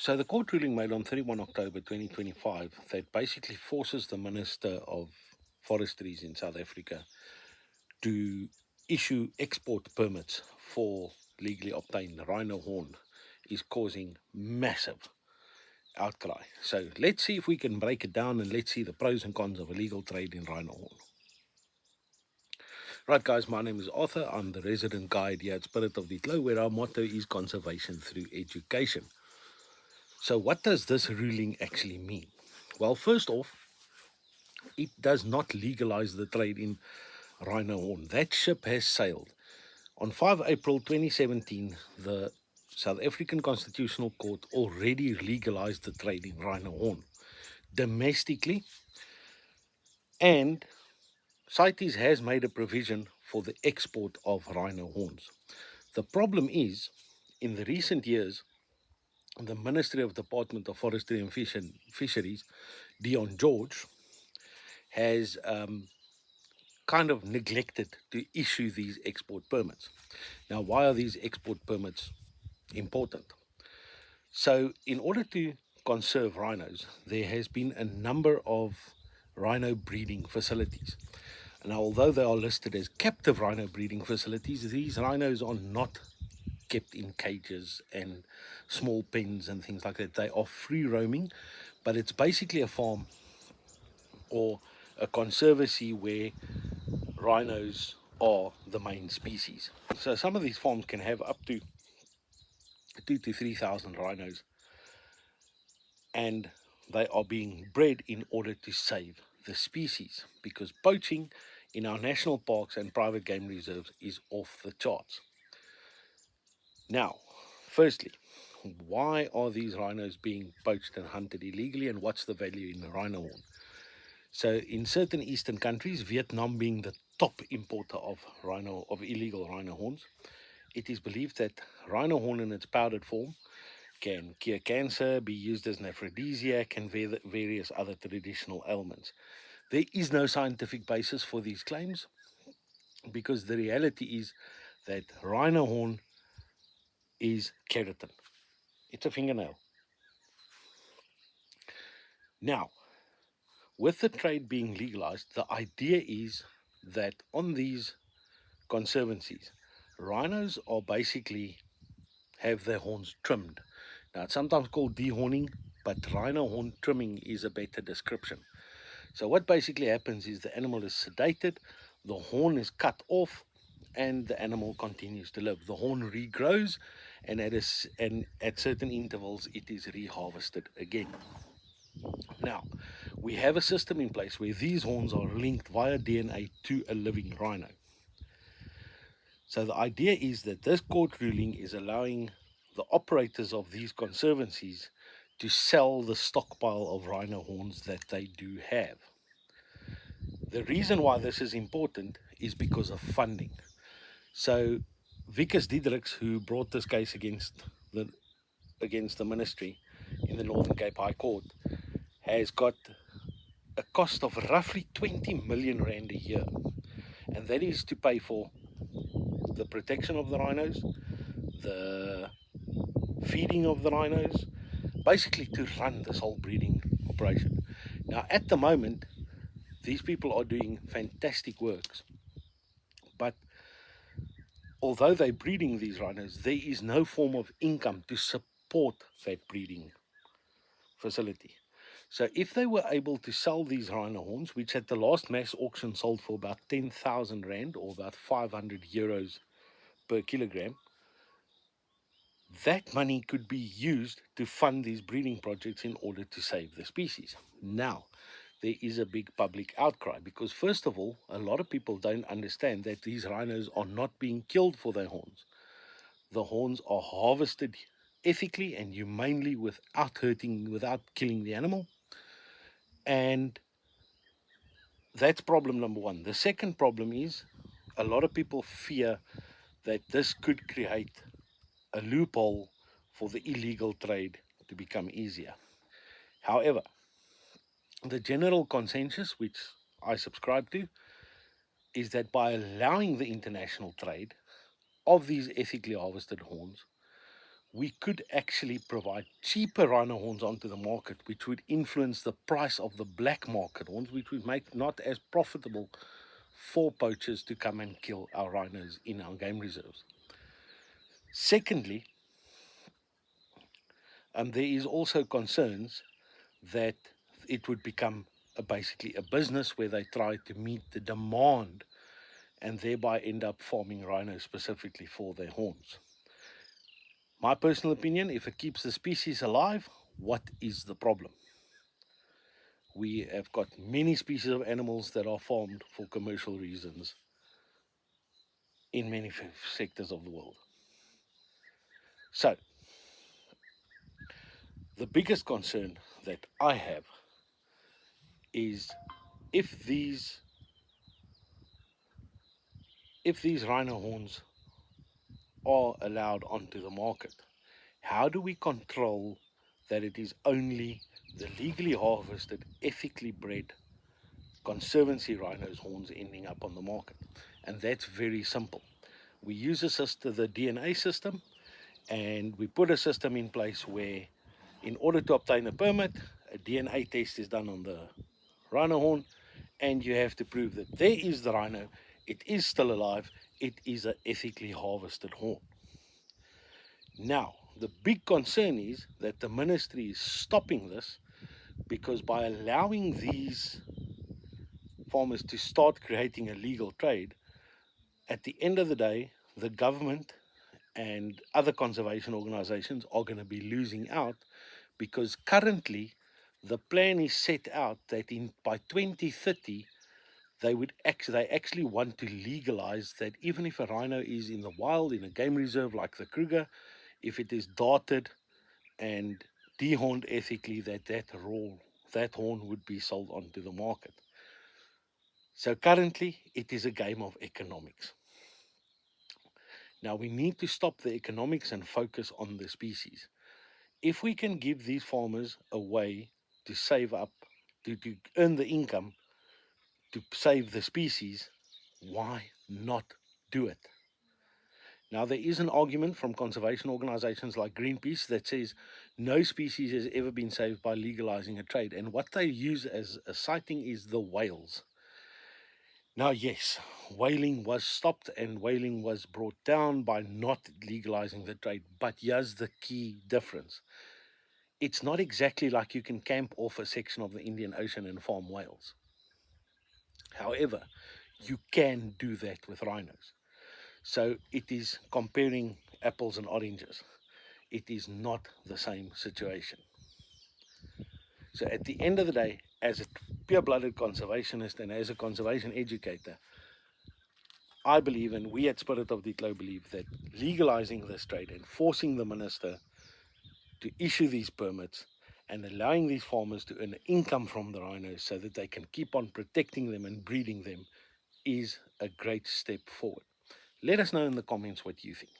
So the court ruling made on 31 October 2025 that basically forces the Minister of Forestries in South Africa to issue export permits for legally obtained rhino horn is causing massive outcry. So let's see if we can break it down, and let's see the pros and cons of illegal trade in rhino horn. Right, guys, my name is Arthur. I'm the resident guide here at Spirit of the Glow, where our motto is conservation through education. So what does this ruling actually mean? Well, first off, it does not legalize the trade in rhino horn. That ship has sailed. On 5 April 2017, the South African Constitutional Court already legalized the trade in rhino horn domestically, and CITES has made a provision for the export of rhino horns. The problem is, in the recent years, the Ministry of Department of Forestry and Fisheries, Dion George, has kind of neglected to issue these export permits. Now, why are these export permits important? So, in order to conserve rhinos, there has been a number of rhino breeding facilities. Now, although they are listed as captive rhino breeding facilities, these rhinos are not kept in cages and small pens and things like that. They are free roaming, but it's basically a farm or a conservancy where rhinos are the main species. So some of these farms can have up to 2 to 3,000 rhinos, and they are being bred in order to save the species, because poaching in our national parks and private game reserves is off the charts. Now, firstly, why are these rhinos being poached and hunted illegally, and what's the value in the rhino horn? So, in certain eastern countries, Vietnam being the top importer of illegal rhino horns, it is believed that rhino horn in its powdered form can cure cancer, be used as an aphrodisiac, and various other traditional ailments. There is no scientific basis for these claims, because the reality is that rhino horn is keratin. It's a fingernail. Now, with the trade being legalized, the idea is that on these conservancies, rhinos are basically have their horns trimmed. Now, it's sometimes called dehorning, but rhino horn trimming is a better description. So what basically happens is the animal is sedated, the horn is cut off, and the animal continues to live. The horn regrows, and at certain intervals, it is reharvested again. Now, we have a system in place where these horns are linked via DNA to a living rhino. So the idea is that this court ruling is allowing the operators of these conservancies to sell the stockpile of rhino horns that they do have. The reason why this is important is because of funding. So Vickers Diedrichs, who brought this case against the ministry in the Northern Cape High Court, has got a cost of roughly 20 million rand a year, and that is to pay for the protection of the rhinos, the feeding of the rhinos, basically to run this whole breeding operation. Now, at the moment, these people are doing fantastic works, but although they're breeding these rhinos, there is no form of income to support that breeding facility. So if they were able to sell these rhino horns, which at the last mass auction sold for about 10,000 rand, or about 500 euros per kilogram, that money could be used to fund these breeding projects in order to save the species. Now, there is a big public outcry, because first of all, a lot of people don't understand that these rhinos are not being killed for their horns. The horns are harvested ethically and humanely, without killing the animal. And that's problem number one. The second problem is a lot of people fear that this could create a loophole for the illegal trade to become easier. However, the general consensus, which I subscribe to, is that by allowing the international trade of these ethically harvested horns, we could actually provide cheaper rhino horns onto the market, which would influence the price of the black market horns, which would make not as profitable for poachers to come and kill our rhinos in our game reserves. Secondly, there is also concerns that it would become basically a business where they try to meet the demand and thereby end up farming rhinos specifically for their horns. My personal opinion, if it keeps the species alive, what is the problem? We have got many species of animals that are farmed for commercial reasons in many sectors of the world. So, the biggest concern that I have is if these rhino horns are allowed onto the market, how do we control that it is only the legally harvested, ethically bred conservancy rhinos horns ending up on the market? And that's very simple. We use the DNA system, and we put a system in place where, in order to obtain a permit, a DNA test is done on the rhino horn, and you have to prove that there is the rhino, it is still alive, it is an ethically harvested horn. Now, the big concern is that the ministry is stopping this, because by allowing these farmers to start creating a legal trade, at the end of the day, the government and other conservation organizations are going to be losing out, because currently the plan is set out that by 2030 they actually want to legalize that even if a rhino is in the wild in a game reserve like the Kruger, if it is darted and dehorned ethically, that horn would be sold onto the market. So currently it is a game of economics. Now we need to stop the economics and focus on the species. If we can give these farmers a way to save up, to earn the income, to save the species, why not do it? Now, there is an argument from conservation organizations like Greenpeace that says no species has ever been saved by legalizing a trade. And what they use as a citing is the whales. Now, yes, whaling was stopped and whaling was brought down by not legalizing the trade. But here's the key difference. It's not exactly like you can camp off a section of the Indian Ocean and farm whales. However, you can do that with rhinos. So it is comparing apples and oranges. It is not the same situation. So at the end of the day, as a pure-blooded conservationist and as a conservation educator, I believe, and we at Spirit of Ditlo believe, that legalizing this trade and forcing the minister to issue these permits and allowing these farmers to earn income from the rhinos so that they can keep on protecting them and breeding them is a great step forward. Let us know in the comments what you think.